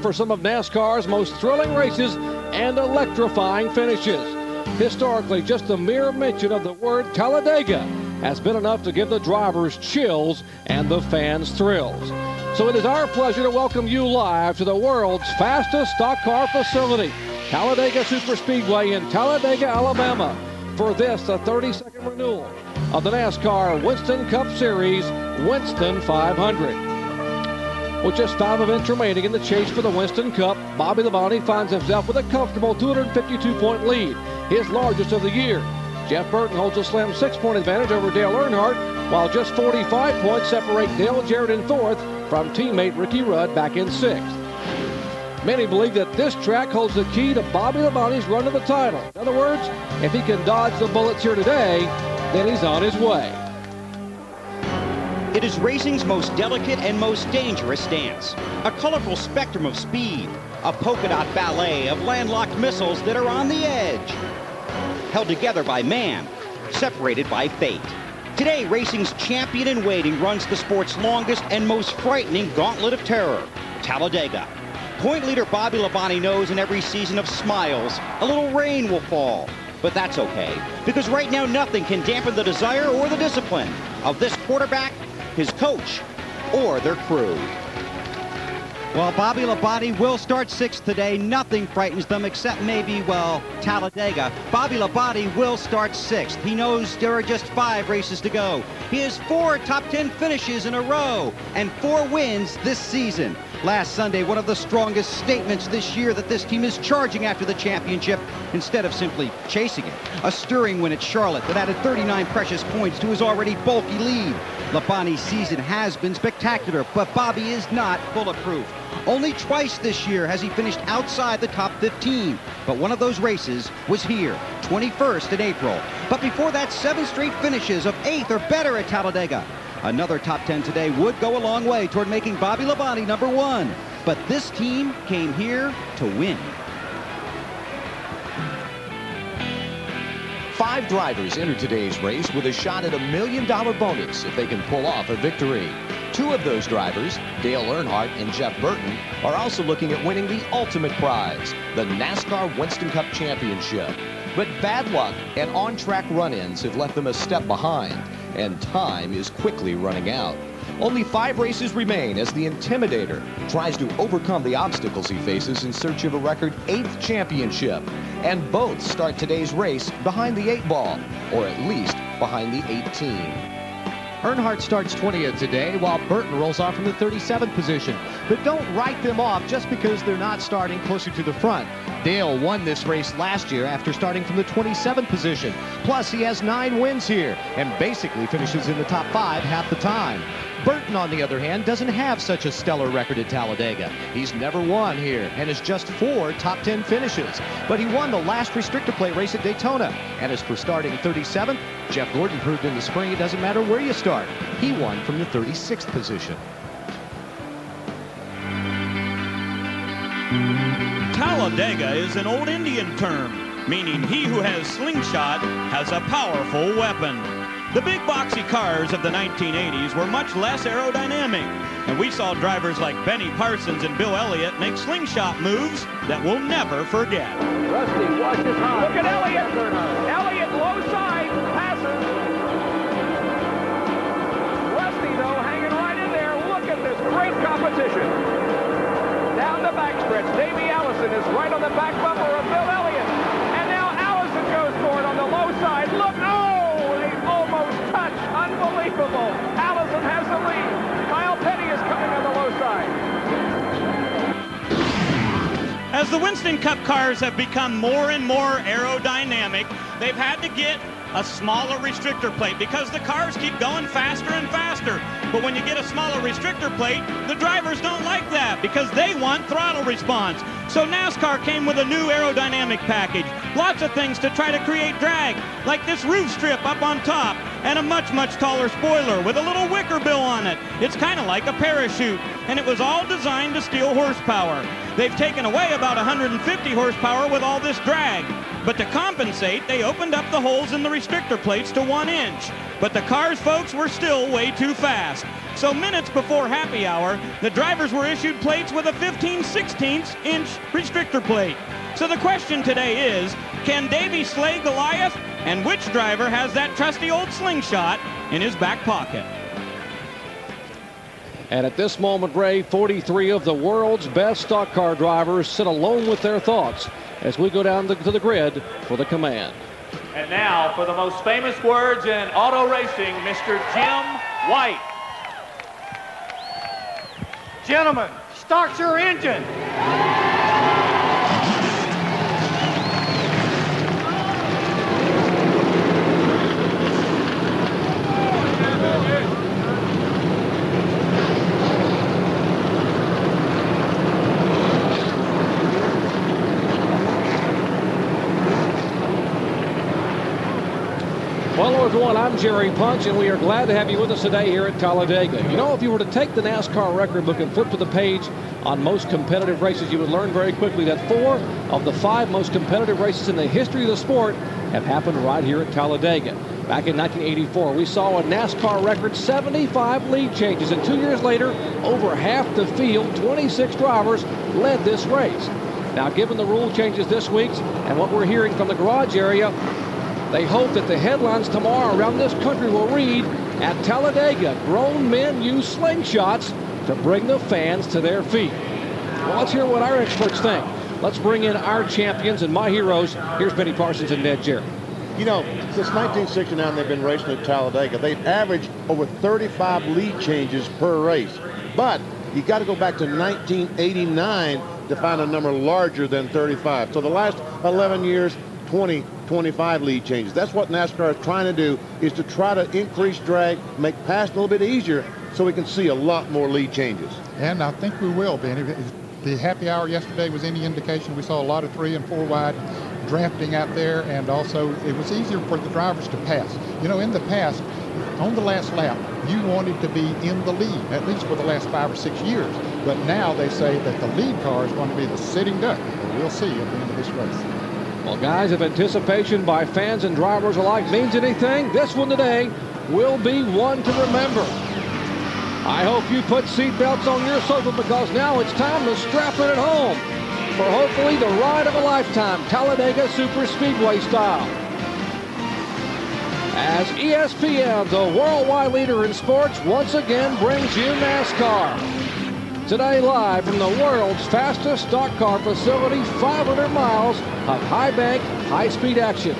for some of NASCAR's most thrilling races and electrifying finishes. Historically, just the mere mention of the word Talladega has been enough to give the drivers chills and the fans thrills. So it is our pleasure to welcome you live to the world's fastest stock car facility, Talladega Superspeedway in Talladega, Alabama, for this, the 32nd renewal of the NASCAR Winston Cup Series Winston 500. With just 5 events remaining in the chase for the Winston Cup, Bobby Labonte finds himself with a comfortable 252-point lead, his largest of the year. Jeff Burton holds a slim 6-point advantage over Dale Earnhardt, while just 45 points separate Dale Jarrett in 4th from teammate Ricky Rudd back in 6th. Many believe that this track holds the key to Bobby Labonte's run to the title. In other words, if he can dodge the bullets here today, then he's on his way. It is racing's most delicate and most dangerous stance. A colorful spectrum of speed, a polka dot ballet of landlocked missiles that are on the edge. Held together by man, separated by fate. Today, racing's champion in waiting runs the sport's longest and most frightening gauntlet of terror, Talladega. Point leader Bobby Labonte knows in every season of smiles, a little rain will fall. But that's okay, because right now nothing can dampen the desire or the discipline of this quarterback, his coach, or their crew. Well, Bobby Labonte will start 6th today. Nothing frightens them except maybe, well, Talladega. Bobby Labonte will start 6th. He knows there are just 5 races to go. He has 4 top 10 finishes in a row and 4 wins this season. Last Sunday, one of the strongest statements this year that this team is charging after the championship instead of simply chasing it. A stirring win at Charlotte that added 39 precious points to his already bulky lead. Labonte's season has been spectacular, but Bobby is not bulletproof. Only twice this year has he finished outside the top 15, but one of those races was here, 21st in April. But before that, 7 straight finishes of 8th or better at Talladega. Another top 10 today would go a long way toward making Bobby Labonte number 1. But this team came here to win. 5 drivers entered today's race with a shot at $1 million bonus if they can pull off a victory. 2 of those drivers, Dale Earnhardt and Jeff Burton, are also looking at winning the ultimate prize, the NASCAR Winston Cup Championship. But bad luck and on-track run-ins have left them a step behind, and time is quickly running out. Only 5 races remain as the Intimidator tries to overcome the obstacles he faces in search of a record 8th championship. And both start today's race behind the 8 ball, or at least behind the 18. Earnhardt starts 20th today, while Burton rolls off from the 37th position. But don't write them off just because they're not starting closer to the front. Dale won this race last year after starting from the 27th position. Plus, he has 9 wins here and basically finishes in the top 5 half the time. Burton, on the other hand, doesn't have such a stellar record at Talladega. He's never won here and has just 4 top 10 finishes. But he won the last restrictor plate race at Daytona. And as for starting 37th, Jeff Gordon proved in the spring it doesn't matter where you start. He won from the 36th position. Talladega is an old Indian term, meaning he who has slingshot has a powerful weapon. The big boxy cars of the 1980s were much less aerodynamic, and we saw drivers like Benny Parsons and Bill Elliott make slingshot moves that we'll never forget. Rusty watches high. Look at Elliott. Elliott low side passes. Rusty, though, hanging right in there. Look at this great competition. Down the backstretch, Davey Allison is right on the back bumper of Bill Elliott. And now Allison goes for it on the low side. Look, oh, they almost touch. Unbelievable. Allison has the lead. Kyle Petty is coming on the low side. As the Winston Cup cars have become more and more aerodynamic, they've had to get a smaller restrictor plate because the cars keep going faster and faster. But when you get a smaller restrictor plate, the drivers don't like that because they want throttle response. So NASCAR came with a new aerodynamic package. Lots of things to try to create drag, like this roof strip up on top. and a much taller spoiler with a little wicker bill on it. It's kind of like a parachute, and it was all designed to steal horsepower. They've taken away about 150 horsepower with all this drag. But to compensate, they opened up the holes in the restrictor plates to 1 inch. But the cars, folks, were still way too fast. So minutes before happy hour, the drivers were issued plates with a 15/16 inch restrictor plate. So the question today is, can Davey slay Goliath? And which driver has that trusty old slingshot in his back pocket? And at this moment, Ray, 43 of the world's best stock car drivers sit alone with their thoughts as we go down to the grid for the command. And now for the most famous words in auto racing, Mr. Jim White. Gentlemen, start your engine. Hello, everyone. I'm Jerry Punch, and we are glad to have you with us today here at Talladega. You know, if you were to take the NASCAR record book and flip to the page on most competitive races, you would learn very quickly that 4 of the 5 most competitive races in the history of the sport have happened right here at Talladega. Back in 1984, we saw a NASCAR record 75 lead changes, and 2 years later, over half the field, 26 drivers, led this race. Now, given the rule changes this week and what we're hearing from the garage area, they hope that the headlines tomorrow around this country will read, at Talladega, grown men use slingshots to bring the fans to their feet. Well, let's hear what our experts think. Let's bring in our champions and my heroes. Here's Benny Parsons and Ned Jarrett. You know, since 1969, they've been racing at Talladega. They've averaged over 35 lead changes per race. But you got to go back to 1989 to find a number larger than 35. So the last 11 years, 25 lead changes. That's what NASCAR is trying to do, is to try to increase drag, make passing a little bit easier so we can see a lot more lead changes. And I think we will, Benny. The happy hour yesterday was any indication. We saw a lot of 3 and 4 wide drafting out there, and also it was easier for the drivers to pass. You know, in the past, on the last lap, you wanted to be in the lead, at least for the last 5 or 6 years. But now they say that the lead car is going to be the sitting duck. We'll see at the end of this race. Well, guys, if anticipation by fans and drivers alike means anything, this one today will be one to remember. I hope you put seatbelts on your sofa, because now it's time to strap it at home for hopefully the ride of a lifetime, Talladega Superspeedway style. As ESPN, the worldwide leader in sports, once again brings you NASCAR. Today, live from the world's fastest stock car facility, 500 miles of high bank, high speed action.